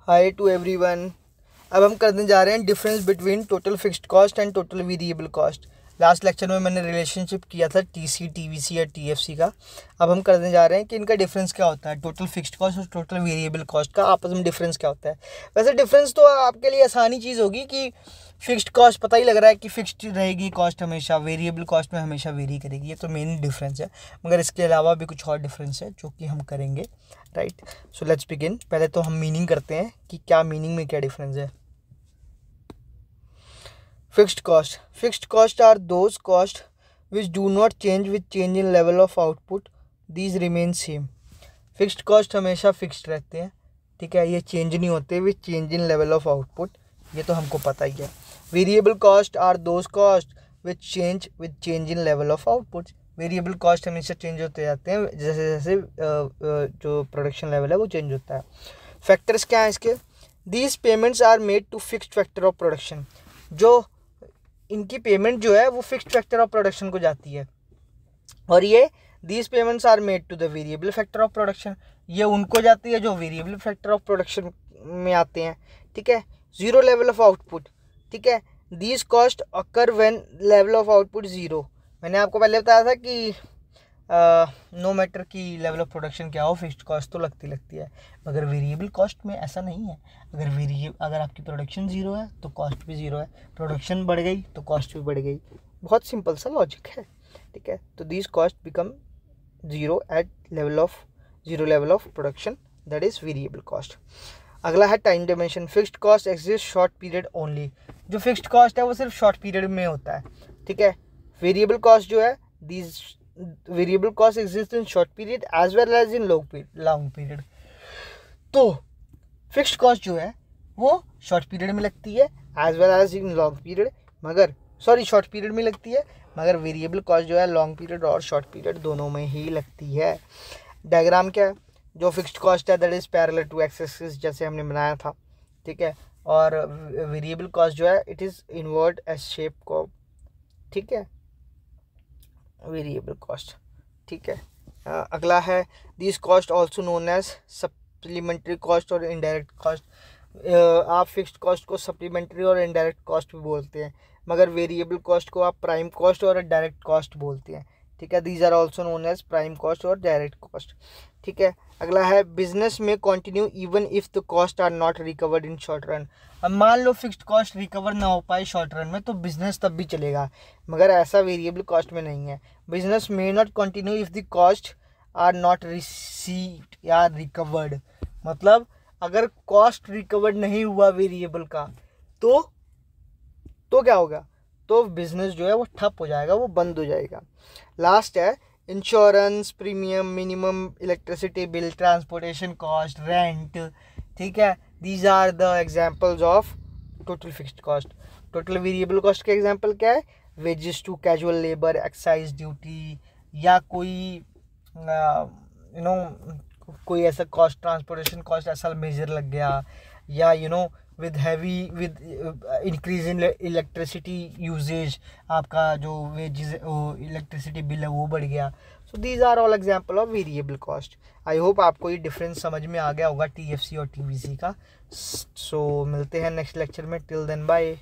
Hi to everyone. अब हम करने जा रहे हैं difference between total fixed cost and total variable cost. Last lecture में मैंने रिलेशनशिप किया था टीसी, टीवीसी या टीएफसी का। अब हम करने जा रहे हैं कि इनका डिफरेंस क्या होता है, टोटल फिक्स्ड कॉस्ट और टोटल वेरिएबल कॉस्ट का आपस में डिफरेंस क्या होता है। वैसे डिफरेंस तो आपके लिए आसानी चीज़ होगी कि फिक्स्ड कॉस्ट पता ही लग रहा है कि फिक्स्ड रहेगी कॉस्ट, हमेशा वेरिएबल कॉस्ट में हमेशा वेरी करेगी, ये तो मेन डिफरेंस है। मगर इसके अलावा भी कुछ और डिफरेंस है जो कि हम करेंगे, राइट। So let's begin. पहले तो हम मीनिंग करते हैं कि क्या मीनिंग में क्या डिफरेंस है। Fixed cost are those cost which do not change with change in level of output, these remain same. Fixed cost हमेशा फिक्स्ड रहते हैं, ठीक है, ये चेंज नहीं होते with change in level of output, ये तो हमको पता ही है। Variable cost are those cost which change with change in level of output. Variable cost हमेशा चेंज होते जाते हैं जैसे जैसे जो प्रोडक्शन लेवल है वो चेंज होता है। फैक्टर्स क्या हैं इसके? These payments are made to fixed factor of production. जो इनकी पेमेंट जो है वो फिक्स्ड फैक्टर ऑफ प्रोडक्शन को जाती है, और ये these payments are made to the variable factor of production, ये उनको जाती है जो वेरिएबल फैक्टर ऑफ प्रोडक्शन में आते हैं, ठीक है। जीरो लेवल ऑफ आउटपुट, ठीक है, these cost occur when level of output zero. मैंने आपको पहले बताया था कि नो मैटर की लेवल ऑफ प्रोडक्शन क्या हो, फिक्स्ड कॉस्ट तो लगती है। मगर वेरिएबल कॉस्ट में ऐसा नहीं है। अगर आपकी प्रोडक्शन ज़ीरो है तो कॉस्ट भी ज़ीरो है, प्रोडक्शन बढ़ गई तो कॉस्ट भी बढ़ गई। बहुत सिंपल सा लॉजिक है, ठीक है। तो these cost become zero at zero level of production, that is variable cost. अगला है time dimension. Fixed cost exist short period only. जो फिक्स्ड कॉस्ट है वो सिर्फ शॉर्ट पीरियड में होता है, ठीक है। वेरिएबल कॉस्ट जो है, these variable cost exist in short period as well as in long period. तो फिक्स्ड कॉस्ट जो है वो शॉर्ट पीरियड में लगती है as well as in long period, short period में लगती है, मगर वेरिएबल कॉस्ट जो है लॉन्ग पीरियड और शॉर्ट पीरियड दोनों में ही लगती है। डायग्राम क्या है? जो फिक्स्ड कॉस्ट है that is parallel to X axis, जैसे हमने बनाया था, ठीक है। और वेरिएबल कॉस्ट जो है it is invert S shape को, ठीक है, वेरिएबल कॉस्ट, ठीक है। अगला है this cost also known as supplementary cost और इनडायरेक्ट कॉस्ट। आप फिक्स्ड कॉस्ट को सप्लीमेंट्री और इनडायरेक्ट कॉस्ट भी बोलते हैं, मगर वेरिएबल कॉस्ट को आप प्राइम कॉस्ट और डायरेक्ट कॉस्ट बोलते हैं, ठीक है। These are also known as prime cost और डायरेक्ट कॉस्ट, ठीक है। अगला है बिजनेस में continue even if the cost are not recovered in short run. अब मान लो फिक्स्ड कॉस्ट रिकवर ना हो पाए शॉर्ट रन में तो बिजनेस तब भी चलेगा, मगर ऐसा वेरिएबल कॉस्ट में नहीं है। Business may not continue if the cost are not received या रिकवर्ड। मतलब अगर कॉस्ट रिकवर्ड नहीं हुआ वेरिएबल का तो क्या होगा? तो बिजनेस जो है वो ठप हो जाएगा, वो बंद हो जाएगा। लास्ट है insurance premium, minimum electricity bill, transportation cost, rent, ठीक है। These are the examples of total fixed cost. Total variable cost के एग्जांपल क्या है? Wages to casual labour, excise duty, या कोई कोई ऐसा कॉस्ट, ट्रांसपोर्टेशन कॉस्ट ऐसा मेजर लग गया, या with increase in electricity usage, आपका जो वेजेस इलेक्ट्रिसिटी बिल है वो बढ़ गया। So these are all example of variable cost. I hope आपको ये डिफरेंस समझ में आ गया होगा टीएफसी और टीवीसी का। सो मिलते हैं नेक्स्ट लेक्चर में। Till then bye.